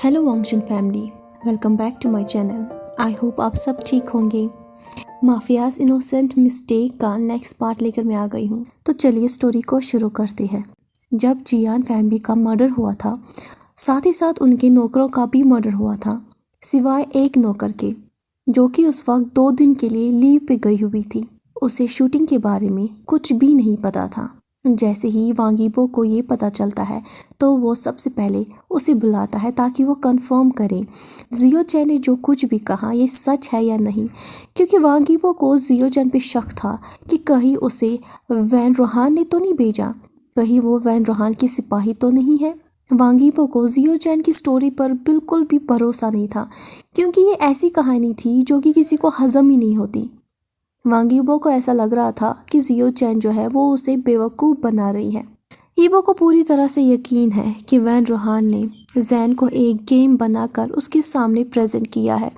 Hello वांगचुन family, welcome back to my channel. I hope आप सब ठीक होंगे। माफियाज इनोसेंट मिस्टेक का नेक्स्ट पार्ट लेकर मैं आ गई हूँ। तो चलिए स्टोरी को शुरू करते हैं। जब जियान फैमिली का मर्डर हुआ था, साथ ही साथ उनके नौकरों का भी मर्डर हुआ था, सिवाय एक नौकर के, जो कि उस वक्त 2 दिन के लिए लीव पे गई हुई थी। उसे शूटिंग के बारे में कुछ भी नहीं पता था। जैसे ही वांग यीबो को ये पता चलता है तो वो सबसे पहले उसे बुलाता है ताकि वो कंफर्म करे जियो चैन ने जो कुछ भी कहा ये सच है या नहीं, क्योंकि वांग यीबो को जियो चैन पे शक था कि कहीं उसे वैन रोहान ने तो नहीं भेजा, कहीं वो वैन रोहान की सिपाही तो नहीं है। वांग यीबो को जियो चैन की स्टोरी पर बिल्कुल भी भरोसा नहीं था, क्योंकि ये ऐसी कहानी थी जो कि किसी को हजम ही नहीं होती। वांग यीबो को ऐसा लग रहा था कि जियो चैन जो है वो उसे बेवकूफ़ बना रही है। यीबो को पूरी तरह से यकीन है कि वैन रोहान ने जैन को एक गेम बनाकर उसके सामने प्रेजेंट किया है,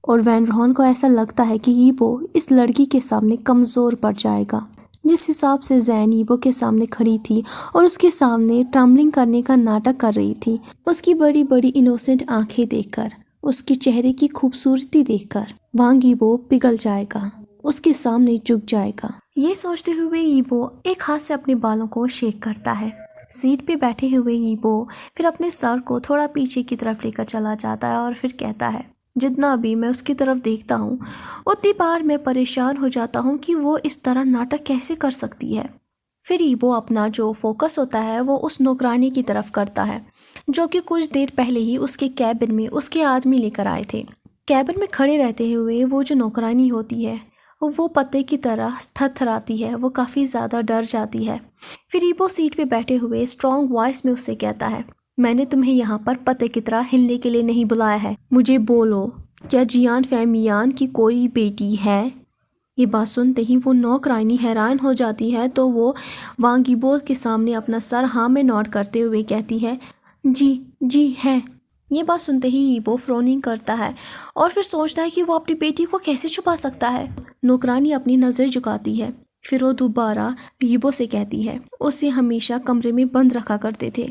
और वैन रोहान को ऐसा लगता है कि यीबो इस लड़की के सामने कमज़ोर पड़ जाएगा। जिस हिसाब से जैन यीबो के सामने खड़ी थी और उसके सामने ट्रम्बलिंग करने का नाटक कर रही थी, उसकी बड़ी बड़ी इनोसेंट आंखें देखकर, उसके चेहरे की खूबसूरती देखकर वांग यीबो पिघल जाएगा, उसके सामने झुक जाएगा। ये सोचते हुए यीबो एक हाथ से अपने बालों को शेक करता है। सीट पे बैठे हुए यीबो फिर अपने सर को थोड़ा पीछे की तरफ लेकर चला जाता है और फिर कहता है, जितना भी मैं उसकी तरफ देखता हूँ उतनी बार मैं परेशान हो जाता हूँ कि वो इस तरह नाटक कैसे कर सकती है। फिर यीबो अपना जो फोकस होता है वो उस नौकरानी की तरफ करता है, जो कि कुछ देर पहले ही उसके कैबिन में उसके आदमी लेकर आए थे। कैबिन में खड़े रहते हुए वो जो नौकरानी होती है वो पत्ते की तरह थरथराती है, वो काफ़ी ज़्यादा डर जाती है। फिर यीबो सीट पे बैठे हुए स्ट्रॉन्ग वॉइस में उससे कहता है, मैंने तुम्हें यहाँ पर पत्ते की तरह हिलने के लिए नहीं बुलाया है, मुझे बोलो क्या जियान फैमियान की कोई बेटी है। ये बात सुनते ही वो नौकरानी हैरान हो जाती है, तो वो वांग यीबो के सामने अपना सर हाँ में नोट करते हुए कहती है, जी जी है। ये बात सुनते ही यीबो फ्रोनिंग करता है और फिर सोचता है कि वो अपनी बेटी को कैसे छुपा सकता है। नौकरानी अपनी नज़र झुकाती है, फिर वो दोबारा यीबो से कहती है, उसे हमेशा कमरे में बंद रखा करते थे,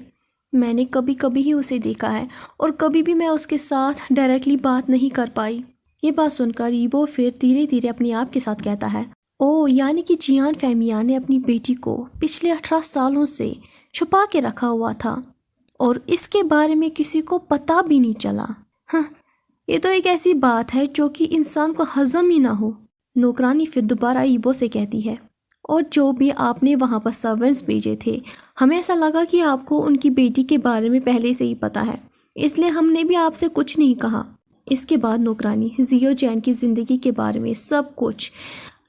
मैंने कभी कभी ही उसे देखा है और कभी भी मैं उसके साथ डायरेक्टली बात नहीं कर पाई। ये बात सुनकर यीबो फिर धीरे धीरे अपने आप के साथ कहता है, ओ यानी कि जियान फैमियान ने अपनी बेटी को पिछले 18 सालों से छुपा के रखा हुआ था और इसके बारे में किसी को पता भी नहीं चला। हाँ, ये तो एक ऐसी बात है जो कि इंसान को हजम ही ना हो। नौकरानी फिर दोबारा यीबो से कहती है, और जो भी आपने वहाँ पर सर्वेंट्स भेजे थे, हमें ऐसा लगा कि आपको उनकी बेटी के बारे में पहले से ही पता है, इसलिए हमने भी आपसे कुछ नहीं कहा। इसके बाद नौकरानी जियो चैन की ज़िंदगी के बारे में सब कुछ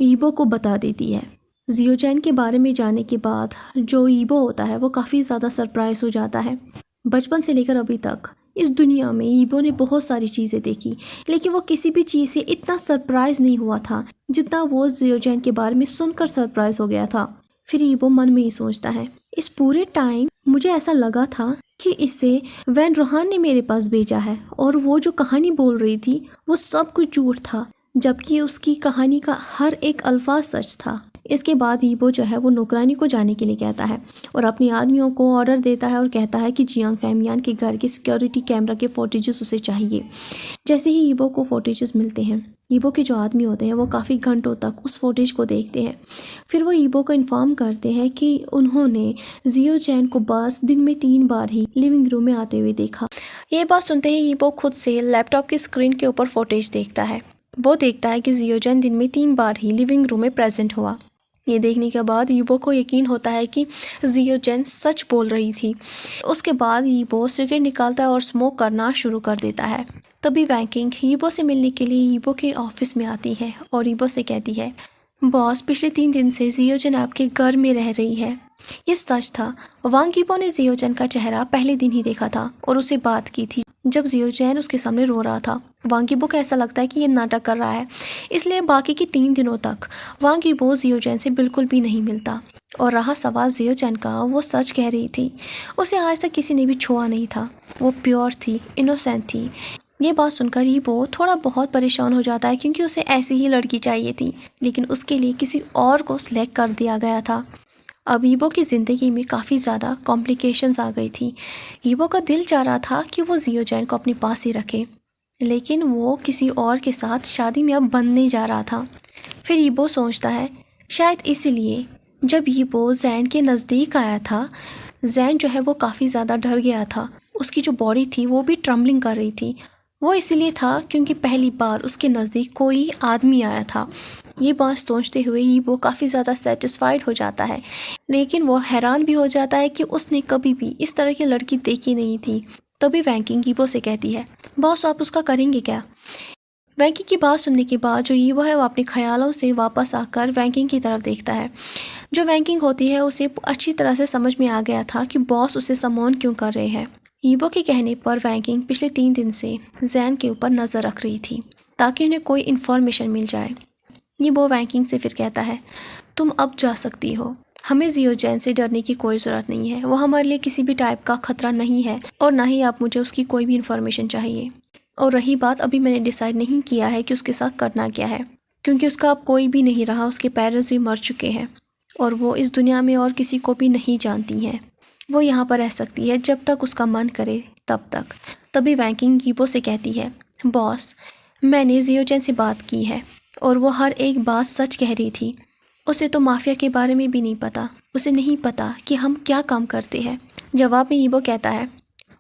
यीबो को बता देती है। जियो चैन के बारे में जानने के बाद जो यीबो होता है वो काफ़ी ज़्यादा सरप्राइज हो जाता है। बचपन से लेकर अभी तक इस दुनिया में यीबो ने बहुत सारी चीज़ें देखी, लेकिन वो किसी भी चीज़ से इतना सरप्राइज नहीं हुआ था जितना वो जियो चैन के बारे में सुनकर सरप्राइज हो गया था। फिर यीबो मन में ही सोचता है, इस पूरे टाइम मुझे ऐसा लगा था कि इसे वैन रोहान ने मेरे पास भेजा है और वो जो कहानी बोल रही थी वो सब कुछ झूठ था, जबकि उसकी कहानी का हर एक अल्फाज सच था। इसके बाद यीबो जो है वो नौकरानी को जाने के लिए कहता है और अपने आदमियों को ऑर्डर देता है और कहता है कि जियांग फैमियान के घर के सिक्योरिटी कैमरा के फुटेजेस उसे चाहिए। जैसे ही यीबो को फुटेजेस मिलते हैं, यीबो के जो आदमी होते हैं वो काफ़ी घंटों तक उस फुटेज को देखते हैं। फिर वो यीबो को इन्फॉर्म करते हैं कि उन्होंने जियो चैन को बस दिन में 3 बार ही लिविंग रूम में आते हुए देखा। ये बात सुनते ही यीबो खुद से लैपटॉप की स्क्रीन के ऊपर फुटेज देखता है। वो देखता है कि जियो चैन दिन में 3 बार ही लिविंग रूम में प्रेजेंट हुआ। ये देखने के बाद यीबो को यकीन होता है कि जियो चैन सच बोल रही थी। उसके बाद यीबो सिगरेट निकालता है और स्मोक करना शुरू कर देता है। तभी वैंकिंग यीबो से मिलने के लिए यीबो के ऑफिस में आती है और यीबो से कहती है, बॉस पिछले 3 दिन से जियो चैन आपके घर में रह रही है। ये सच था। वांग यीबो ने जियो चैन का चेहरा पहले दिन ही देखा था और उसे बात की थी जब जियो चैन उसके सामने रो रहा था। वांग यीबो को ऐसा लगता है कि ये नाटक कर रहा है, इसलिए बाकी के 3 दिनों तक वांग यीबो जियो चैन से बिल्कुल भी नहीं मिलता। और रहा सवाल जियो चैन का, वो सच कह रही थी, उसे आज तक किसी ने भी छुआ नहीं था, वो प्योर थी, इनोसेंट थी। ये बात सुनकर यीबो थोड़ा बहुत परेशान हो जाता है, क्योंकि उसे ऐसी ही लड़की चाहिए थी, लेकिन उसके लिए किसी और को सिलेक्ट कर दिया गया था। अब ईबो की ज़िंदगी में काफ़ी ज़्यादा कॉम्प्लिकेशंस आ गई थी। ईबो का दिल चाह रहा था कि वो जियोजैन को अपने पास ही रखे, लेकिन वो किसी और के साथ शादी में अब बनने जा रहा था। फिर ईबो सोचता है शायद इसीलिए जब ईबो जैन के नज़दीक आया था, जैन जो है वो काफ़ी ज़्यादा डर गया था। उसकी जो बॉडी थी वो भी ट्रम्बलिंग कर रही थी। वो इसीलिए था क्योंकि पहली बार उसके नज़दीक कोई आदमी आया था। ये बात सोचते हुए ईबो काफ़ी ज़्यादा सेटिस्फाइड हो जाता है, लेकिन वो हैरान भी हो जाता है कि उसने कभी भी इस तरह की लड़की देखी नहीं थी। तभी वैंकिंग ईबो से कहती है, बॉस आप उसका करेंगे क्या? वैंकिंग की बात सुनने के बाद जो ईबो है वो अपने ख्यालों से वापस आकर वैंकिंग की तरफ देखता है। जो वैंकिंग होती है उसे अच्छी तरह से समझ में आ गया था कि बॉस उसे समॉन क्यों कर रहे हैं। ईबो के कहने पर वैंकिंग पिछले 3 दिन से जैन के ऊपर नज़र रख रही थी ताकि उन्हें कोई इन्फॉर्मेशन मिल जाए। ईबो वैंकिंग से फिर कहता है, तुम अब जा सकती हो। हमें जियोजैन से डरने की कोई ज़रूरत नहीं है। वो हमारे लिए किसी भी टाइप का खतरा नहीं है और ना ही आप मुझे उसकी कोई भी इन्फॉर्मेशन चाहिए। और रही बात, अभी मैंने डिसाइड नहीं किया है कि उसके साथ करना क्या है, क्योंकि उसका अब कोई भी नहीं रहा। उसके पेरेंट्स भी मर चुके हैं और वो इस दुनिया में और किसी को भी नहीं जानती हैं। वो यहाँ पर रह सकती है जब तक उसका मन करे तब तक। तभी वैंकिंग ईबो से कहती है, बॉस मैंने जियोजैन से बात की है और वो हर एक बात सच कह रही थी। उसे तो माफिया के बारे में भी नहीं पता। उसे नहीं पता कि हम क्या काम करते हैं। जवाब में ईबो कहता है,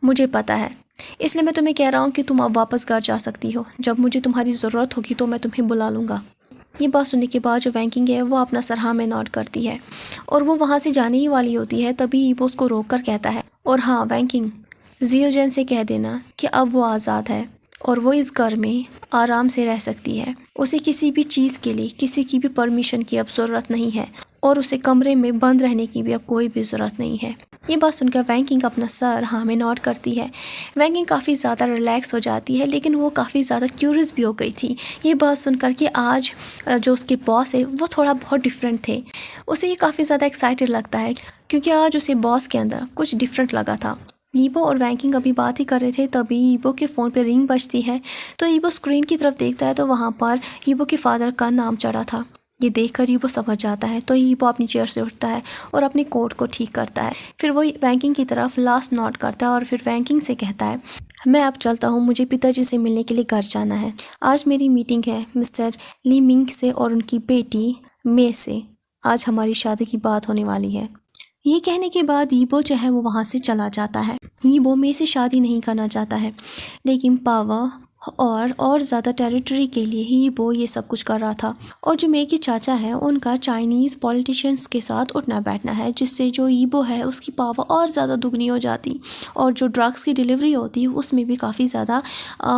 मुझे पता है, इसलिए मैं तुम्हें कह रहा हूँ कि तुम अब वापस घर जा सकती हो। जब मुझे तुम्हारी ज़रूरत होगी तो मैं तुम्हें बुला लूँगा। ये बात सुनने के बाद जो वैंकिंग है वो अपना सर हाँ में नॉट करती है और वो वहाँ से जाने ही वाली होती है। तभी ईबो उसको रोक कर कहता है, और हाँ वैंकिंग, जियोजैन से कह देना कि अब वो आज़ाद है और वो इस घर में आराम से रह सकती है। उसे किसी भी चीज़ के लिए किसी की भी परमिशन की अब ज़रूरत नहीं है और उसे कमरे में बंद रहने की भी अब कोई भी ज़रूरत नहीं है। ये बात सुनकर वैंकिंग अपना सर हाँ में नॉट करती है। वैंकिंग काफ़ी ज़्यादा रिलैक्स हो जाती है, लेकिन वो काफ़ी ज़्यादा क्यूरियस भी हो गई थी ये बात सुनकर कि आज जो उसके बॉस है वो थोड़ा बहुत डिफरेंट थे। उसे ये काफ़ी ज़्यादा एक्साइटेड लगता है क्योंकि आज उसे बॉस के अंदर कुछ डिफरेंट लगा था। ईबो और वैंकिंग अभी बात ही कर रहे थे, तभी ईबो के फ़ोन पे रिंग बजती है। तो ईबो स्क्रीन की तरफ देखता है तो वहाँ पर ईबो के फादर का नाम चढ़ा था। ये देखकर ईबो समझ जाता है तो ईबो अपनी चेयर से उठता है और अपने कोट को ठीक करता है। फिर वो वैंकिंग की तरफ लास्ट नोट करता है और फिर वैंकिंग से कहता है, मैं अब चलता हूँ, मुझे पिताजी से मिलने के लिए घर जाना है। आज मेरी मीटिंग है मिस्टर ली मिंग से और उनकी बेटी मे से। आज हमारी शादी की बात होने वाली है। ये कहने के बाद ईबो जो है वो वहाँ से चला जाता है। ईबो मे से शादी नहीं करना चाहता है, लेकिन पावर और ज़्यादा टेरिटरी के लिए ही ईबो ये सब कुछ कर रहा था। और जो मे के चाचा है उनका चाइनीज़ पॉलिटिशियंस के साथ उठना बैठना है, जिससे जो ईबो है उसकी पावर और ज़्यादा दुगनी हो जाती और जो ड्रग्स की डिलीवरी होती उसमें भी काफ़ी ज़्यादा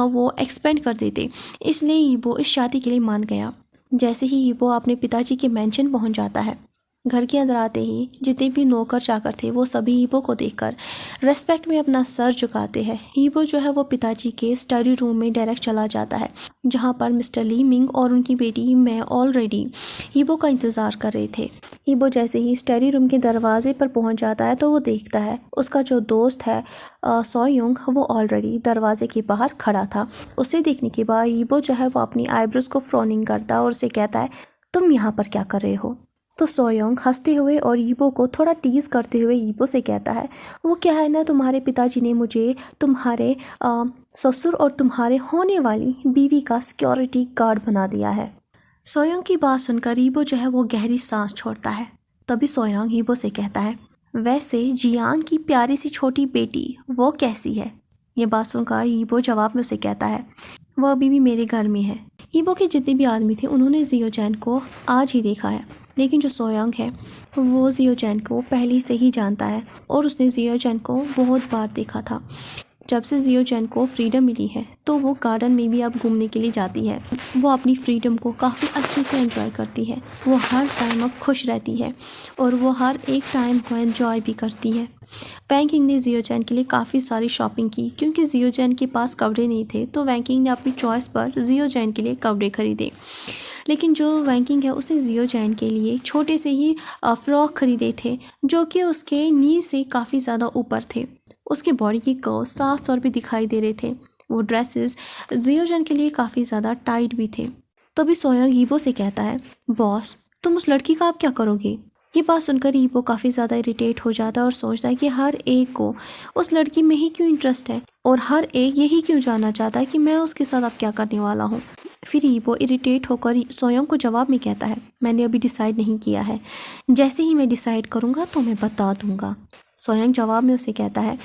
वो एक्सपेंड कर देते। इसलिए ईबो इस शादी के लिए मान गया। जैसे ही ईबो अपने पिताजी के मैंशन पहुँच जाता है, घर के अंदर आते ही जितने भी नौकर चाकर थे वो सभी ईबो को देखकर रेस्पेक्ट में अपना सर झुकाते हैं। ईबो जो है वो पिताजी के स्टडी रूम में डायरेक्ट चला जाता है, जहां पर मिस्टर ली मिंग और उनकी बेटी मैं ऑलरेडी ईबो का इंतज़ार कर रहे थे। ईबो जैसे ही स्टडी रूम के दरवाजे पर पहुंच जाता है तो वो देखता है उसका जो दोस्त है सोयोंग, वो ऑलरेडी दरवाजे के बाहर खड़ा था। उसे देखने के बाद ईबो जो है वो अपनी आईब्रोज को फ्रोनिंग करता है और उसे कहता है, तुम यहाँ पर क्या कर रहे हो? तो सोयोंग हंसते हुए और ईबो को थोड़ा टीज करते हुए ईबो से कहता है, वो क्या है ना, तुम्हारे पिताजी ने मुझे तुम्हारे ससुर और तुम्हारे होने वाली बीवी का सिक्योरिटी गार्ड बना दिया है। सोयोंग की बात सुनकर ईबो जो है वो गहरी सांस छोड़ता है। तभी सोयोंग ईबो से कहता है, वैसे जियांग की प्यारी सी छोटी बेटी वो कैसी है? ये बात सुनकर ईबो जवाब में उसे कहता है, वो अभी भी मेरे घर में है। ईबो के जितने भी आदमी थे उन्होंने जियोजैन को आज ही देखा है, लेकिन जो सोयोंग है वो जियोजैन को पहले से ही जानता है और उसने जियोजैन को बहुत बार देखा था। जब से जियोजैन को फ्रीडम मिली है तो वो गार्डन में भी अब घूमने के लिए जाती है। वो अपनी फ्रीडम को काफ़ी अच्छे से एंजॉय करती है। वो हर टाइम अब खुश रहती है और वो हर एक टाइम को एंजॉय भी करती है। वैंकिंग ने जियोजैन के लिए काफ़ी सारी शॉपिंग की, क्योंकि जियोजैन के पास कपड़े नहीं थे तो वैंकिंग ने अपनी चॉइस पर जियोजैन के लिए कपड़े खरीदे। लेकिन जो वैंकिंग है उसने जियोजैन के लिए छोटे से ही फ्रॉक खरीदे थे, जो कि उसके नी से काफ़ी ज़्यादा ऊपर थे। उसके बॉडी की कर्व साफ तौर पे दिखाई दे रहे थे। वो ड्रेसेस जियोजैन के लिए काफ़ी ज़्यादा टाइट भी थे। तभी सोयोंग ईबो से कहता है, बॉस तुम उस लड़की का आप क्या करोगे? ये बात सुनकर ईबो काफ़ी ज़्यादा इरिटेट हो जाता है और सोचता है कि हर एक को उस लड़की में ही क्यों इंटरेस्ट है और हर एक यही क्यों जानना चाहता है कि मैं उसके साथ अब क्या करने वाला हूँ। फिर ईबो इरिटेट होकर सोयोंग को जवाब में कहता है, मैंने अभी डिसाइड नहीं किया है, जैसे ही मैं डिसाइड करूँगा तो मैं बता दूँगा। सोयोंग जवाब में उसे कहता है,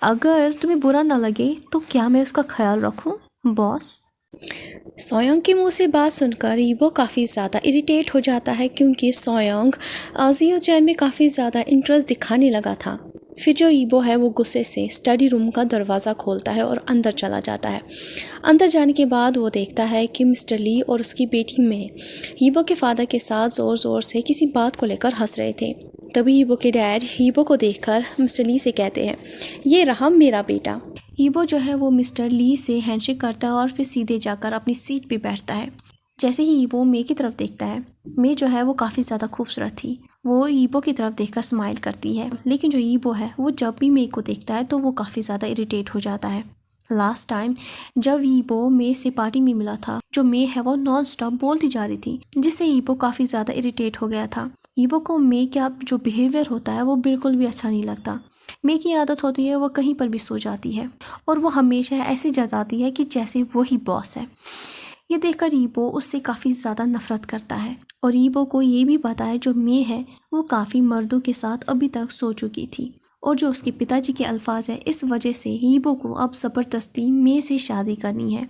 अगर तुम्हें बुरा ना लगे तो क्या मैं उसका ख्याल रखूँ बॉस। सोयोंग के मुंह से बात सुनकर ईबो काफ़ी ज़्यादा इरिटेट हो जाता है क्योंकि सोयोंग जियो चैन में काफ़ी ज़्यादा इंटरेस्ट दिखाने लगा था। फिर जो ईबो है वो गुस्से से स्टडी रूम का दरवाज़ा खोलता है और अंदर चला जाता है। अंदर जाने के बाद वो देखता है कि मिस्टर ली और उसकी बेटी में ईबो के फादर के साथ ज़ोर ज़ोर से किसी बात को लेकर हंस रहे थे। तभी ईबो के डैड ईबो को देखकर मिस्टर ली से कहते हैं, ये रहा मेरा बेटा। ईबो जो है वो मिस्टर ली से हैंडशेक करता है और फिर सीधे जाकर अपनी सीट पे बैठता है। जैसे ही ईबो मे की तरफ देखता है, मे जो है वो काफ़ी ज़्यादा खूबसूरत थी। वो ईबो की तरफ देखकर स्माइल करती है, लेकिन जो ईबो है वो जब भी मे को देखता है तो वो काफ़ी ज़्यादा इरिटेट हो जाता है। लास्ट टाइम जब ईबो मे से पार्टी में मिला था, जो मे है वो नॉन स्टॉप बोलती जा रही थी, जिससे ईबो काफ़ी ज़्यादा इरिटेट हो गया था। ईबो को मे का जो बिहेवियर होता है वो बिल्कुल भी अच्छा नहीं लगता। मे की आदत होती है वो कहीं पर भी सो जाती है और वो हमेशा ऐसे जताती है कि जैसे वो ही बॉस है। ये देखकर ईबो उससे काफ़ी ज़्यादा नफरत करता है और ईबो को ये भी पता है जो मे है वो काफ़ी मर्दों के साथ अभी तक सो चुकी थी और जो उसके पिताजी के अल्फाज है, इस वजह से ईबो को अब ज़बरदस्ती मे से शादी करनी है।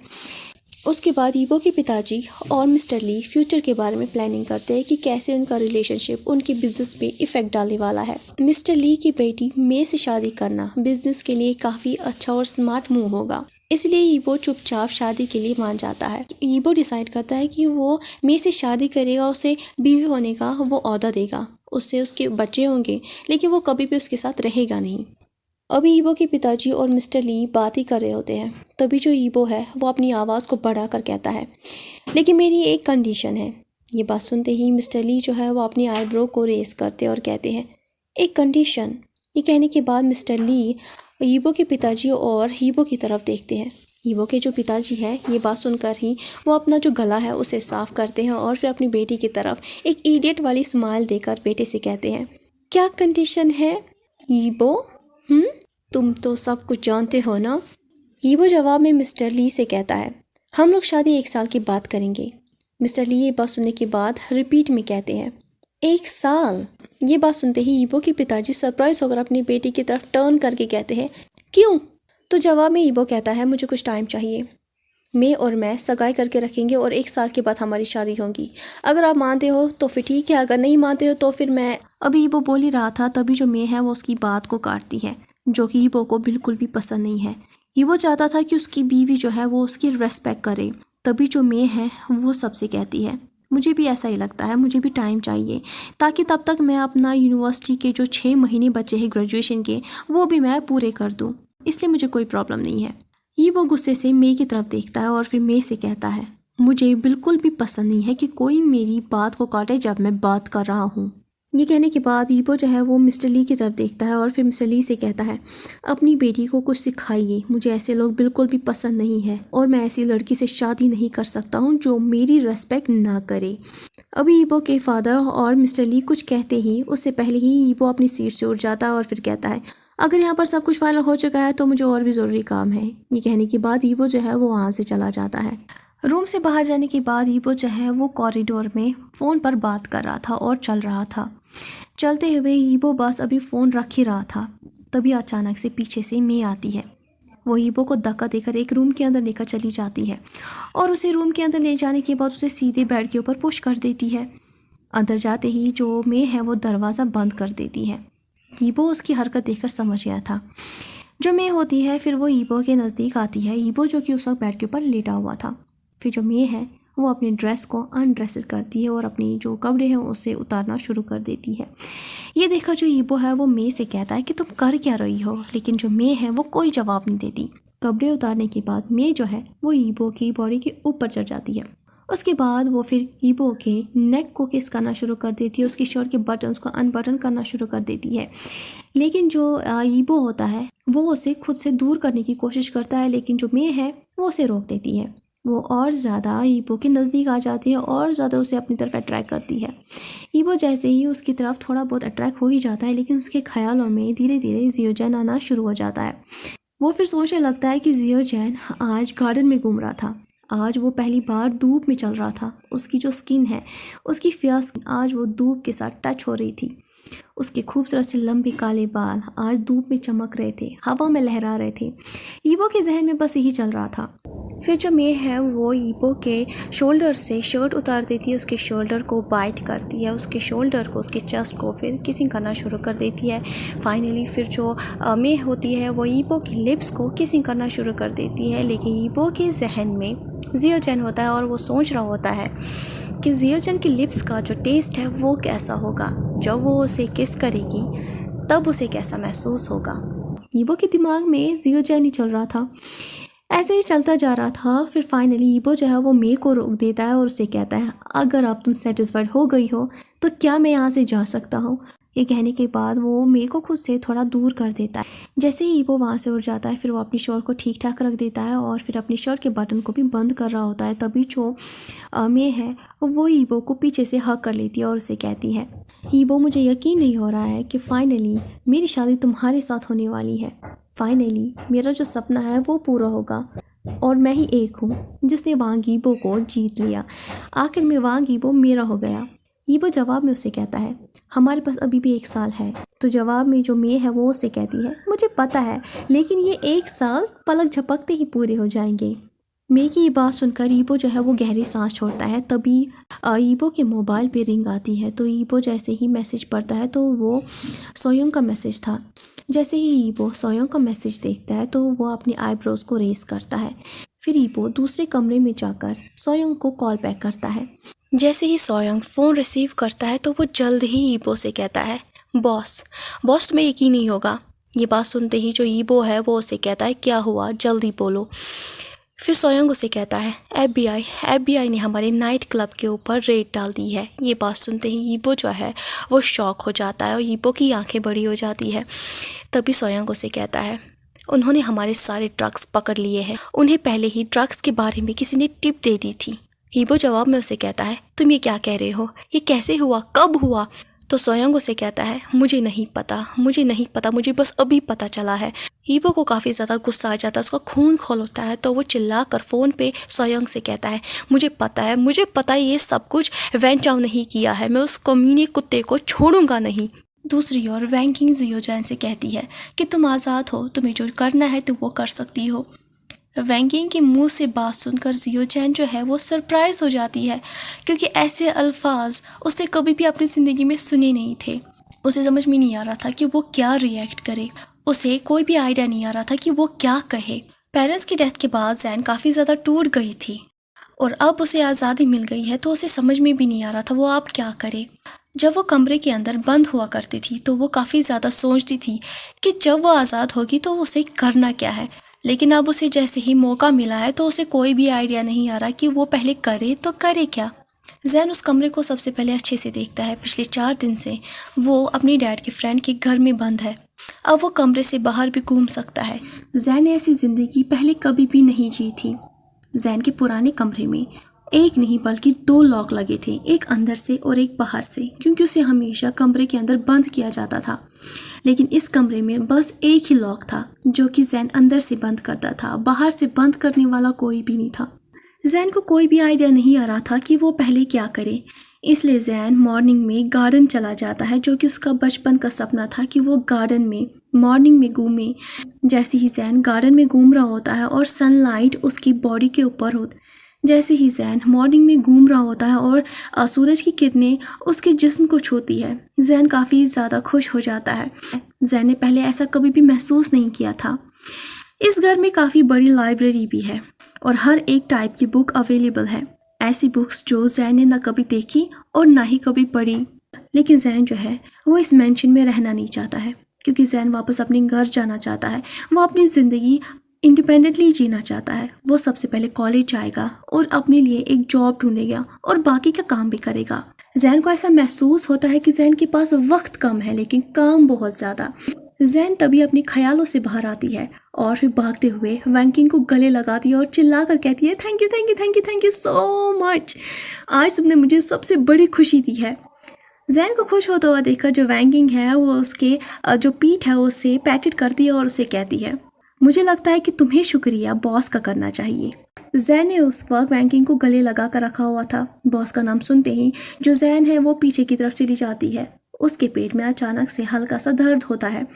उसके बाद ईबो के पिताजी और मिस्टर ली फ्यूचर के बारे में प्लानिंग करते हैं कि कैसे उनका रिलेशनशिप उनके बिजनेस पे इफ़ेक्ट डालने वाला है। मिस्टर ली की बेटी मे से शादी करना बिजनेस के लिए काफ़ी अच्छा और स्मार्ट मूव होगा, इसलिए ईबो चुपचाप शादी के लिए मान जाता है। ईबो डिसाइड करता है कि वो मे से शादी करेगा, उसे बीवी होने का वो ओहदा देगा, उससे उसके बच्चे होंगे, लेकिन वो कभी भी उसके साथ रहेगा नहीं। अभी ईबो के पिताजी और मिस्टर ली बात ही कर रहे होते हैं। तभी जो ईबो है वो अपनी आवाज़ को बढ़ाकर कहता है, लेकिन मेरी एक कंडीशन है। ये बात सुनते ही मिस्टर ली जो है वो अपनी आईब्रो को रेस करते और कहते हैं, एक कंडीशन। ये कहने के बाद मिस्टर ली ईबो के पिताजी और ईबो की तरफ देखते हैं। ईबो के जो पिताजी है ये बात सुनकर ही वो अपना जो गला है उसे साफ करते हैं और फिर अपनी बेटी की तरफ एक इडियट वाली स्माइल देकर बेटे से कहते हैं, क्या कंडीशन है ईबो? तुम तो सब कुछ जानते हो ना? ईबो जवाब में मिस्टर ली से कहता है, हम लोग शादी 1 साल की बात करेंगे। मिस्टर ली ये बात सुनने के बाद रिपीट में कहते हैं, 1 साल? ये बात सुनते ही ईबो के पिताजी सरप्राइज होकर अपनी बेटी की तरफ टर्न करके कहते हैं, क्यों? तो जवाब में ईबो कहता है, मुझे कुछ टाइम चाहिए। मैं और मैं सगाई करके रखेंगे और 1 साल के बाद हमारी शादी होगी। अगर आप मानते हो तो फिर ठीक है, अगर नहीं मानते हो तो फिर मैं। अभी ईबो बोल ही रहा था, तभी जो मे है वो उसकी बात को काटती है, जो कि ईबो को बिल्कुल भी पसंद नहीं है। ईबो चाहता था कि उसकी बीवी जो है वो उसकी रेस्पेक्ट करे। तभी जो मे है वो सबसे कहती है, मुझे भी ऐसा ही लगता है, मुझे भी टाइम चाहिए, ताकि तब तक मैं अपना यूनिवर्सिटी के जो 6 महीने बचे हैं ग्रेजुएशन के वो भी मैं पूरे कर दूँ, इसलिए मुझे कोई प्रॉब्लम नहीं है। ईबो गुस्से से मे की तरफ देखता है और फिर मे से कहता है, मुझे बिल्कुल भी पसंद नहीं है कि कोई मेरी बात को काटे जब मैं बात कर रहा हूँ। ये कहने के बाद ईबो जो है वो मिस्टर ली की तरफ देखता है और फिर मिस्टर ली से कहता है, अपनी बेटी को कुछ सिखाइए, मुझे ऐसे लोग बिल्कुल भी पसंद नहीं है और मैं ऐसी लड़की से शादी नहीं कर सकता हूँ जो मेरी रेस्पेक्ट ना करे। अभी ईबो के फादर और मिस्टर ली कुछ कहते ही उससे पहले ही ईबो अपनी सीट से उठ जाता है और फिर कहता है, अगर यहाँ पर सब कुछ फाइनल हो चुका है तो मुझे और भी ज़रूरी काम है। ये कहने के बाद ईबो जो है वो वहाँ से चला जाता है। रूम से बाहर जाने के बाद ईबो जो है वो कॉरिडोर में फ़ोन पर बात कर रहा था और चल रहा था। चलते हुए ईबो बस अभी फ़ोन रख ही रहा था, तभी अचानक से पीछे से मे आती है। वो ईबो को धक्का देकर एक रूम के अंदर लेकर चली जाती है और उसे रूम के अंदर ले जाने के बाद उसे सीधे बेड के ऊपर पुश कर देती है। अंदर जाते ही जो मे है वो दरवाज़ा बंद कर देती है। ईबो उसकी हरकत देखकर समझ गया था। जो मे होती है फिर वो ईबो के नज़दीक आती है, ईबो जो कि उस वक्त बेड के ऊपर लेटा हुआ था। फिर जो मे है वो अपनी ड्रेस को अनड्रेस करती है और अपनी जो कपड़े हैं उसे उतारना शुरू कर देती है। ये देखा जो ईबो है वो मे से कहता है कि तुम कर क्या रही हो, लेकिन जो मे है वो कोई जवाब नहीं देती। कपड़े उतारने के बाद मे जो है वो ईबो की बॉडी के ऊपर चढ़ जाती है। उसके बाद वो फिर ईबो के नेक को किस करना शुरू कर देती है, उसकी शर्ट के बटन्स को अनबटन करना शुरू कर देती है। लेकिन जो ईबो होता है वो उसे खुद से दूर करने की कोशिश करता है, लेकिन जो मे है वो उसे रोक देती है। वो और ज़्यादा ईबो के नज़दीक आ जाती है और ज़्यादा उसे अपनी तरफ अट्रैक्ट करती है। ईबो जैसे ही उसकी तरफ थोड़ा बहुत अट्रैक्ट हो ही जाता है, लेकिन उसके ख्यालों में धीरे धीरे जियोजेन आना शुरू हो जाता है। वो फिर सोचने लगता है कि जियोजेन आज गार्डन में घूम रहा था, आज वो पहली बार धूप में चल रहा था, उसकी जो स्किन है, उसकी फेयर स्किन आज वो धूप के साथ टच हो रही थी, उसके खूबसूरत से लंबे काले बाल आज धूप में चमक रहे थे, हवा में लहरा रहे थे। ईबो के जहन में बस यही चल रहा था। फिर जो मे है वो ईबो के शोल्डर से शर्ट उतार देती है, उसके शोल्डर को बाइट करती है, उसके शोल्डर को, उसके चेस्ट को फिर किसिंग करना शुरू कर देती है। फाइनली फिर जो मे होती है वो ईबो के लिप्स को किसिंग करना शुरू कर देती है। लेकिन ईबो के जहन में जियोजेन होता है और वो सोच रहा होता है कि जियोजेन के लिप्स का जो टेस्ट है वो कैसा होगा, जब वो उसे किस करेगी तब उसे कैसा महसूस होगा। ईबो के दिमाग में जियोजेन ही चल रहा था। ऐसे ही चलता जा रहा था। फिर फाइनली ईबो जो है वो मे को रोक देता है और उसे कहता है, अगर अब तुम सेटिस्फाइड हो गई हो तो क्या मैं यहाँ से जा सकता हूँ। ये कहने के बाद वो मे को खुद से थोड़ा दूर कर देता है। जैसे ही ईबो वहाँ से उठ जाता है, फिर वो अपनी शर्ट को ठीक ठाक रख देता है और फिर अपनी शर्ट के बटन को भी बंद कर रहा होता है। तभी जो मे है वो ईबो को पीछे से हक कर लेती है और उसे कहती है, ईबो मुझे यकीन नहीं हो रहा है कि फाइनली मेरी शादी तुम्हारे साथ होने वाली है। फाइनली मेरा जो सपना है वो पूरा होगा और मैं ही एक हूँ जिसने वांग ईबो को जीत लिया। आखिर में वांग ईबो मेरा हो गया। ईबो जवाब में उसे कहता है, हमारे पास अभी भी 1 साल है। तो जवाब में जो मे है वो उसे कहती है, मुझे पता है, लेकिन ये 1 साल पलक झपकते ही पूरे हो जाएंगे। मे की ये बात सुनकर ईबो जो है वो गहरी सांस छोड़ता है। तभी ईबो के मोबाइल पे रिंग आती है। तो ईबो जैसे ही मैसेज पढ़ता है तो वो सोयोंग का मैसेज था। जैसे ही ईबो सोयोंग का मैसेज देखता है तो वो अपनी आईब्रोज को रेस करता है। फिर ईबो दूसरे कमरे में जाकर सोयोंग को कॉल बैक करता है। जैसे ही सोयोंग फ़ोन रिसीव करता है तो वो जल्द ही ईबो से कहता है, बॉस तुम्हें यकीन नहीं होगा। ये बात सुनते ही जो ईबो है वो उसे कहता है, क्या हुआ, जल्दी बोलो। फिर सोयोंग उसे कहता है, एफबीआई ने हमारे नाइट क्लब के ऊपर रेड डाल दी है। ये बात सुनते ही ईबो जो है वो शॉक हो जाता है और ईबो की आंखें बड़ी हो जाती है। तभी सोयोंग उसे कहता है, उन्होंने हमारे सारे ड्रग्स पकड़ लिए हैं। उन्हें पहले ही ड्रग्स के बारे में किसी ने टिप दे दी थी। ईबो जवाब में उसे कहता है, तुम ये क्या कह रहे हो, ये कैसे हुआ, कब हुआ। तो सोयोंग उसे कहता है, मुझे नहीं पता, मुझे बस अभी पता चला है। ईबो को काफ़ी ज़्यादा गुस्सा आ जाता है, उसका खून खौलता है। तो वो चिल्लाकर फ़ोन पे सोयोंग से कहता है, मुझे पता है ये सब कुछ वैन चाओ नहीं किया है। मैं उस कमीने कुत्ते को छोड़ूंगा नहीं। दूसरी ओर वैंकिंग जियोजेन से कहती है कि तुम आज़ाद हो, तुम्हें जो करना है तुम वो कर सकती हो। वैंकिंग के मुंह से बात सुनकर जियोजेन जो है वो सरप्राइज हो जाती है, क्योंकि ऐसे अल्फाज उसने कभी भी अपनी ज़िंदगी में सुने नहीं थे। उसे समझ में नहीं आ रहा था कि वो क्या रिएक्ट करे, उसे कोई भी आइडिया नहीं आ रहा था कि वो क्या कहे। पेरेंट्स की डेथ के बाद जैन काफ़ी ज़्यादा टूट गई थी और अब उसे आज़ादी मिल गई है, तो उसे समझ में भी नहीं आ रहा था वो अब क्या करे। जब वो कमरे के अंदर बंद हुआ करती थी तो वो काफ़ी ज़्यादा सोचती थी कि जब वो आज़ाद होगी तो उसे करना क्या है। लेकिन अब उसे जैसे ही मौका मिला है तो उसे कोई भी आइडिया नहीं आ रहा कि वो पहले करे तो करे क्या। जैन उस कमरे को सबसे पहले अच्छे से देखता है। पिछले 4 दिन से वो अपनी डैड के फ्रेंड के घर में बंद है। अब वो कमरे से बाहर भी घूम सकता है। जैन ने ऐसी ज़िंदगी पहले कभी भी नहीं जी थी। जैन के पुराने कमरे में एक नहीं बल्कि 2 लॉक लगे थे, एक अंदर से और एक बाहर से, क्योंकि उसे हमेशा कमरे के अंदर बंद किया जाता था। लेकिन इस कमरे में बस एक ही लॉक था जो कि जैन अंदर से बंद करता था, बाहर से बंद करने वाला कोई भी नहीं था। जैन को कोई भी आइडिया नहीं आ रहा था कि वो पहले क्या करे, इसलिए जैन मॉर्निंग में गार्डन चला जाता है, जो कि उसका बचपन का सपना था कि वो गार्डन में मॉर्निंग में घूमे। जैसे ही जैन गार्डन में घूम रहा होता है और सनलाइट उसकी बॉडी के ऊपर जैसे ही जैन मॉर्निंग में घूम रहा होता है और सूरज की किरणें उसके जिस्म को छूती है, जैन काफ़ी ज़्यादा खुश हो जाता है। जैन ने पहले ऐसा कभी भी महसूस नहीं किया था। इस घर में काफ़ी बड़ी लाइब्रेरी भी है और हर एक टाइप की बुक अवेलेबल है, ऐसी बुक्स जो जैन ने ना कभी देखी और ना ही कभी पढ़ी। लेकिन जैन जो है वो इस मैंशन में रहना नहीं चाहता है, क्योंकि जैन वापस अपने घर जाना चाहता है। वो अपनी ज़िंदगी इंडिपेंडेंटली जीना चाहता है। वो सबसे पहले कॉलेज जाएगा और अपने लिए एक जॉब ढूंढेगा और बाकी का काम भी करेगा। जैन को ऐसा महसूस होता है कि जैन के पास वक्त कम है लेकिन काम बहुत ज़्यादा। जैन तभी अपने ख्यालों से बाहर आती है और फिर भागते हुए वैंकिंग को गले लगाती है और चिल्ला कर कहती है, thank you thank you thank you thank you so much, आज तुमने मुझे सबसे बड़ी खुशी दी है। जैन को खुश होता हुआ देखकर जो वैंकिंग है वो उसके जो पीठ है उसे पैटेड करती है और उसे कहती है, मुझे लगता है कि तुम्हें शुक्रिया बॉस का करना चाहिए। जैन ने उस वक्त वैंकिंग को गले लगा कर रखा हुआ था। बॉस का नाम सुनते ही जो जैन है वो पीछे की तरफ चली जाती है। उसके पेट में अचानक से हल्का सा दर्द होता है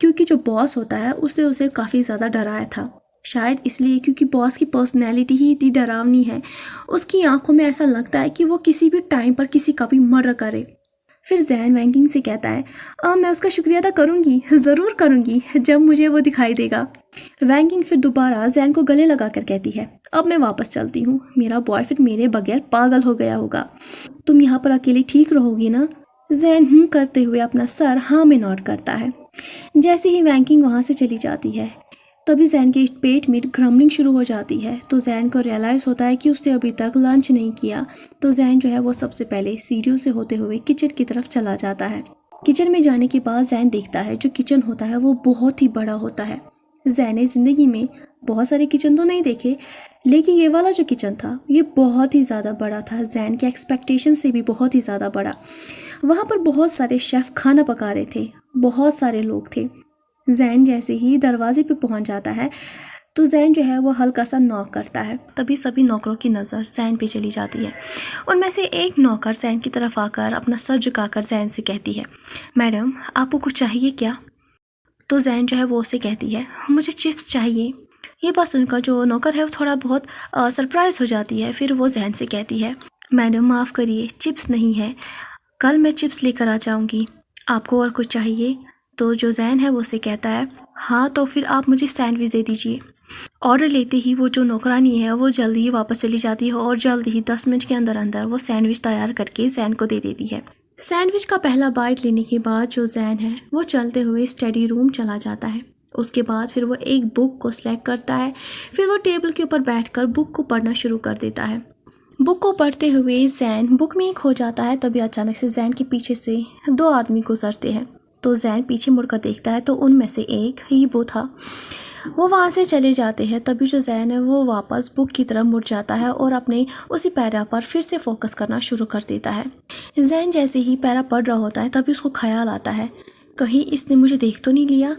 क्योंकि जो बॉस होता है उसने उसे काफ़ी ज़्यादा डराया था। शायद इसलिए क्योंकि बॉस की पर्सनैलिटी ही इतनी डरावनी है। उसकी आंखों में ऐसा लगता है कि वो किसी भी टाइम पर किसी का भी मर्डर करे। फिर जैन वैंकिंग से कहता है, मैं उसका शुक्रिया अदा करूँगी, ज़रूर करूँगी जब मुझे वो दिखाई देगा। वैंकिंग फिर दोबारा जैन को गले लगा कर कहती है, अब मैं वापस चलती हूँ, मेरा बॉयफ्रेंड मेरे बगैर पागल हो गया होगा, तुम यहाँ पर अकेले ठीक रहोगी ना। जैन करते हुए अपना सर हाँ में नोट करता है। जैसे ही वैंकिंग वहाँ से चली जाती है तभी जैन के पेट में ग्रम्बलिंग शुरू हो जाती है। तो जैन को रियलाइज़ होता है कि उसने अभी तक लंच नहीं किया। तो जैन जो है वो सबसे पहले सीढ़ियों से होते हुए किचन की तरफ चला जाता है। किचन में जाने के बाद जैन देखता है जो किचन होता है वो बहुत ही बड़ा होता है। जैन ने ज़िंदगी में बहुत सारे किचन तो नहीं देखे, लेकिन ये वाला जो किचन था ये बहुत ही ज़्यादा बड़ा था। जैन के एक्सपेक्टेशन से भी बहुत ही ज़्यादा बड़ा। वहाँ पर बहुत सारे शेफ़ खाना पका रहे थे, बहुत सारे लोग थे। जैन जैसे ही दरवाजे पे पहुंच जाता है तो जैन जो है वो हल्का सा नॉक करता है। तभी सभी नौकरों की नज़र जैन पे चली जाती है। उनमें से एक नौकर जैन की तरफ आकर अपना सर झुकाकर जैन से कहती है, मैडम आपको कुछ चाहिए क्या? तो जैन जो है वो उसे कहती है, मुझे चिप्स चाहिए। ये बात सुनकर जो नौकर है वो थोड़ा बहुत सरप्राइज़ हो जाती है। फिर वो जैन से कहती है, मैडम माफ़ करिए, चिप्स नहीं है, कल मैं चिप्स लेकर आ जाऊँगी, आपको और कुछ चाहिए? तो जो जैन है वो उसे कहता है, हाँ तो फिर आप मुझे सैंडविच दे दीजिए। ऑर्डर लेते ही वो जो नौकरानी है वो जल्दी ही वापस चली जाती है और जल्दी ही 10 मिनट के अंदर अंदर वो सैंडविच तैयार करके जैन को दे देती है। सैंडविच का पहला बाइट लेने के बाद जो जैन है वो चलते हुए स्टडी रूम चला जाता है। उसके बाद फिर वो एक बुक को सिलेक्ट करता है। फिर वो टेबल के ऊपर बैठकर बुक को पढ़ना शुरू कर देता है। बुक को पढ़ते हुए जैन बुक में ही खो जाता है। तभी अचानक से जैन के पीछे से 2 आदमी गुजरते हैं। तो जैन पीछे मुड़कर देखता है तो उनमें से एक हीबो था। वो वहाँ से चले जाते हैं। तभी जो जैन है वो वापस बुक की तरफ मुड़ जाता है और अपने उसी पैरा पर फिर से फोकस करना शुरू कर देता है। जैन जैसे ही पैरा पढ़ रहा होता है तभी उसको ख्याल आता है, कहीं इसने मुझे देख तो नहीं लिया,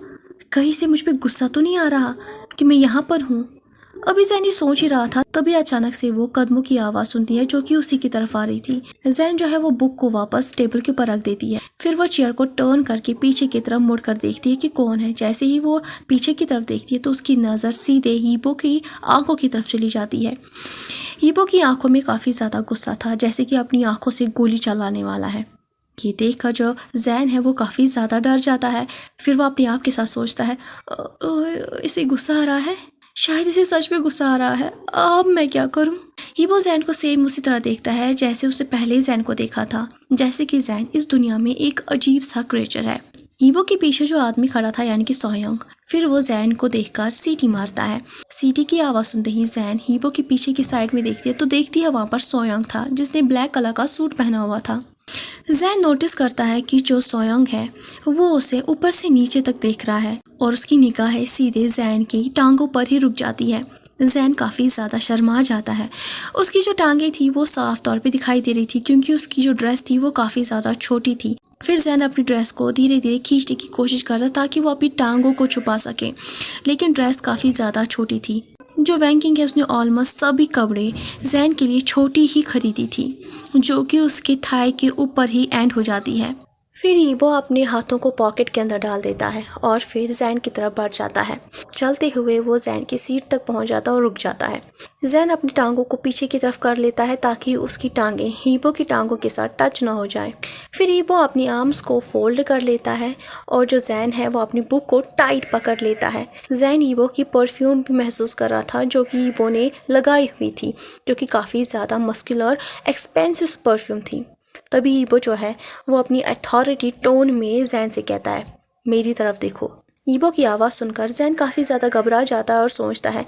कहीं से मुझ पर गुस्सा तो नहीं आ रहा कि मैं यहाँ पर हूँ। अभी जैन ये सोच ही रहा था तभी अचानक से वो कदमों की आवाज़ सुनती है जो कि उसी की तरफ आ रही थी। जैन जो है वो बुक को वापस टेबल के ऊपर रख देती है। फिर वो चेयर को टर्न करके पीछे की तरफ मुड़कर देखती है कि कौन है। जैसे ही वो पीछे की तरफ देखती है तो उसकी नज़र सीधे हीबो की आंखों की तरफ चली जाती है। हीबो की आंखों में काफ़ी ज़्यादा गुस्सा था, जैसे कि अपनी आंखों से गोली चलाने वाला है। ये देखकर जो जैन है वो काफ़ी ज़्यादा डर जाता है। फिर वो अपने आप के साथ सोचता है, इसे गुस्सा आ रहा है, शायद इसे सच में गुस्सा आ रहा है, अब मैं क्या करूं? हीबो जैन को सेम उसी तरह देखता है जैसे उससे पहले जैन को देखा था, जैसे कि जैन इस दुनिया में एक अजीब सा क्रिएचर है। हीबो के पीछे जो आदमी खड़ा था यानी कि सोयोंग, फिर वो जैन को देखकर सीटी मारता है। सीटी की आवाज़ सुनते ही जैन हीबो के पीछे की साइड में देखती है तो देखती है वहाँ पर सोयोंग था जिसने ब्लैक कलर का सूट पहना हुआ था। जैन नोटिस करता है कि जो सोयोंग है वो उसे ऊपर से नीचे तक देख रहा है और उसकी निगाहें सीधे जैन की टांगों पर ही रुक जाती है। जैन काफ़ी ज़्यादा शर्मा जाता है। उसकी जो टांगें थी वो साफ तौर पे दिखाई दे रही थी क्योंकि उसकी जो ड्रेस थी वो काफ़ी ज़्यादा छोटी थी। फिर जैन अपनी ड्रेस को धीरे धीरे खींचने की कोशिश करता ताकि वो अपनी टांगों को छुपा सके, लेकिन ड्रेस काफ़ी ज़्यादा छोटी थी। जो वैंकिंग है उसने ऑलमोस्ट सभी कपड़े जैन के लिए छोटी ही खरीदी थी जो कि उसके थाई के ऊपर ही एंड हो जाती है। फिर हीबो अपने हाथों को पॉकेट के अंदर डाल देता है और फिर जैन की तरफ बढ़ जाता है। चलते हुए वो जैन की सीट तक पहुंच जाता है और रुक जाता है। जैन अपनी टांगों को पीछे की तरफ कर लेता है ताकि उसकी टांगें हीबो की टांगों के साथ टच ना हो जाए। फिर हीबो अपनी आर्म्स को फोल्ड कर लेता है और जो जैन है वो अपनी बुक को टाइट पकड़ लेता है। जैन हीबो की परफ्यूम भी महसूस कर रहा था जो कि हीबो ने लगाई हुई थी, जो कि काफ़ी ज़्यादा मस्कुलर एक्सपेंसिव परफ्यूम थी। तभी हीबो जो है वो अपनी अथॉरिटी टोन में जैन से कहता है, मेरी तरफ देखो। हीबो की आवाज़ सुनकर जैन काफ़ी ज़्यादा घबरा जाता है और सोचता है,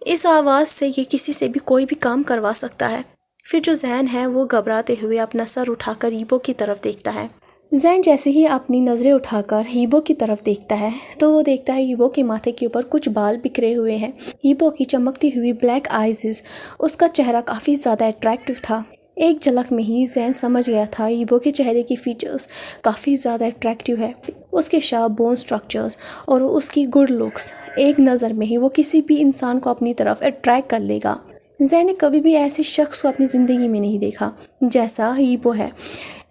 इस आवाज़ से ये किसी से भी कोई भी काम करवा सकता है। फिर जो जैन है वो घबराते हुए अपना सर उठाकर हीबो की तरफ देखता है। जैन जैसे ही अपनी नज़रें उठाकर हीबो की तरफ देखता है तो वो देखता है हीबो के माथे के ऊपर कुछ बाल बिखरे हुए हैं। हीबो की चमकती हुई ब्लैक आइज़, उसका चेहरा काफ़ी ज़्यादा अट्रैक्टिव था। एक झलक में ही जैन समझ गया था हीबो के चेहरे की फीचर्स काफ़ी ज़्यादा अट्रैक्टिव है। उसके शार्प बोन स्ट्रक्चर्स और उसकी गुड लुक्स, एक नज़र में ही वो किसी भी इंसान को अपनी तरफ अट्रैक्ट कर लेगा। जैन ने कभी भी ऐसे शख्स को अपनी ज़िंदगी में नहीं देखा जैसा हीबो है।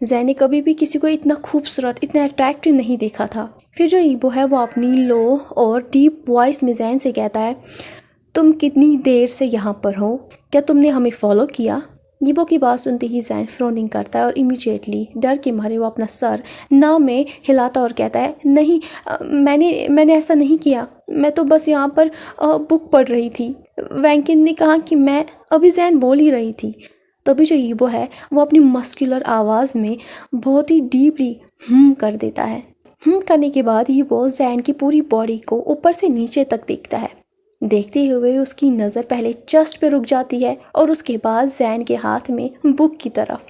जैन ने कभी भी किसी को इतना खूबसूरत, इतना अट्रैक्टिव नहीं देखा था। फिर जो हीबो है वो अपनी लो और डीप वॉइस में जैन से कहता है, तुम कितनी देर से यहाँ पर हो? क्या तुमने हमें फॉलो किया? हीबो की बात सुनते ही जैन फ्रोनिंग करता है और इमीडिएटली डर के मारे वो अपना सर ना में हिलाता और कहता है, नहीं, मैंने ऐसा नहीं किया। मैं तो बस यहाँ पर बुक पढ़ रही थी। वैंकिन ने कहा कि मैं अभी जैन बोल ही रही थी। तभी जो हीबो है वो अपनी मस्कुलर आवाज़ में बहुत ही डीपली कर देता है। करने के बाद हीबो जैन की पूरी बॉडी को ऊपर से नीचे तक देखता है। देखते हुए उसकी नज़र पहले चेस्ट पे रुक जाती है और उसके बाद जैन के हाथ में बुक की तरफ।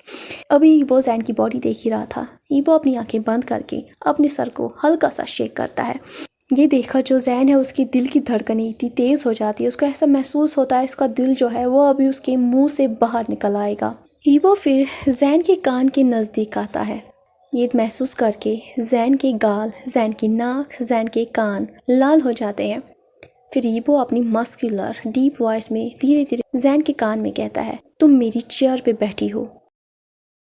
अभी हीबो जैन की बॉडी देख ही रहा था। हीबो अपनी आंखें बंद करके अपने सर को हल्का सा शेक करता है। ये देखा जो जैन है उसकी दिल की धड़कनें इतनी तेज़ हो जाती है, उसको ऐसा महसूस होता है इसका दिल जो है वो अभी उसके मुंह से बाहर निकल आएगा। हीबो फिर जैन के कान के नज़दीक आता है। ये महसूस करके जैन के गाल, जैन की नाक, जैन के कान लाल हो जाते हैं। फिर हीबो अपनी मस्कुलर डीप वॉइस में धीरे धीरे जैन के कान में कहता है, तुम मेरी चेयर पे बैठी हो।